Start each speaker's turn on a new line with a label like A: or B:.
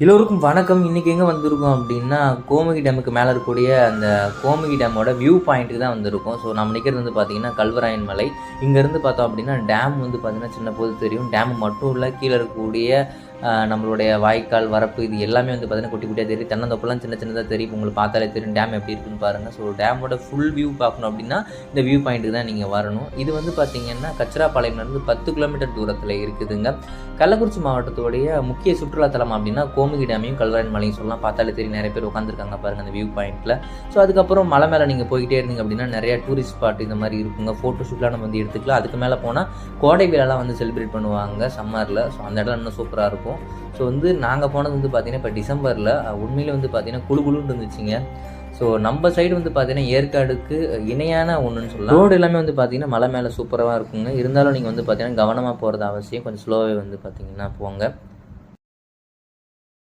A: எல்லோருக்கும் வணக்கம். இன்றைக்கி எங்கே வந்திருக்கோம் அப்படின்னா, கோமுகி டேமுக்கு மேலே இருக்கக்கூடிய அந்த கோமுகி டேமோட வியூ பாயிண்ட்டுக்கு தான் வந்திருக்கோம். ஸோ நம்ம நிற்கிறது வந்து பார்த்திங்கன்னா கல்வராயன் மலை. இங்கேருந்து பார்த்தோம் அப்படின்னா டேம் வந்து பார்த்திங்கன்னா சின்ன போது தெரியும். டேம் மட்டும் இல்லை, கீழே இருக்கக்கூடிய நம்மளுடைய வாய்க்கால் வரப்பு இது எல்லாமே வந்து பார்த்திங்கன்னா குட்டி குட்டியாக தெரியும். தென்னந்தோப்பெல்லாம் சின்ன சின்னதாக தெரியும். உங்களுக்கு பார்த்தாலே தெரியும் டேம் எப்படி இருக்குன்னு பாருங்கள். ஸோ டேமோட ஃபுல் வியூ பார்க்கணும் அப்படின்னா இந்த வியூ பாயிண்ட்டுக்கு தான் நீங்கள் வரணும். இது வந்து பார்த்திங்கன்னா கச்சிராப்பாளையம்லேருந்து 10 கிலோமீட்டர் தூரத்தில் இருக்குதுங்க. கள்ளக்குறிச்சி மாவட்டத்துடைய முக்கிய சுற்றுலாத்தலம் அப்படின்னா கோமுகி டேமையும் கல்வராயன் மலையும் சொல்லலாம். பார்த்தாலே தெரியும், நிறைய பேர் உட்காந்துருக்காங்க பாருங்கள் அந்த வியூ பாயிண்ட்டில். ஸோ அதுக்கப்புறம் மலை மேலே நீங்கள் போய்கிட்டே இருந்தீங்க அப்படின்னா நிறையா டூரிஸ்ட் ஸ்பாட் இந்த மாதிரி இருக்குங்க. ஃபோட்டோ ஷூட்லாம் நம்ம வந்து எடுத்துக்கலாம். அதுக்கு மேலே போனால் கோடை விழாலாம் வந்து செலிப்ரேட் பண்ணுவாங்க சம்மரில். ஸோ அந்த இடம் இன்னும் சூப்பராக இருக்கும். ஸோ வந்து நாங்கள் போனது வந்து பார்த்திங்கன்னா இப்போ டிசம்பரில் உண்மையிலே வந்து பார்த்திங்கன்னா குளுகுளுன்னு இருந்துச்சுங்க. ஸோ நம்ம சைடு வந்து பார்த்தீங்கன்னா ஏற்காடுக்கு இணையான ஒன்றுன்னு சொல்லலாம். ரோடு எல்லாமே வந்து பார்த்தீங்கன்னா மலை மேலே சூப்பராக இருக்குங்க. இருந்தாலும் நீங்கள் வந்து பார்த்தீங்கன்னா கவனமாக போகிறது அவசியம். கொஞ்சம் ஸ்லோவே வந்து பார்த்தீங்கன்னா போங்க.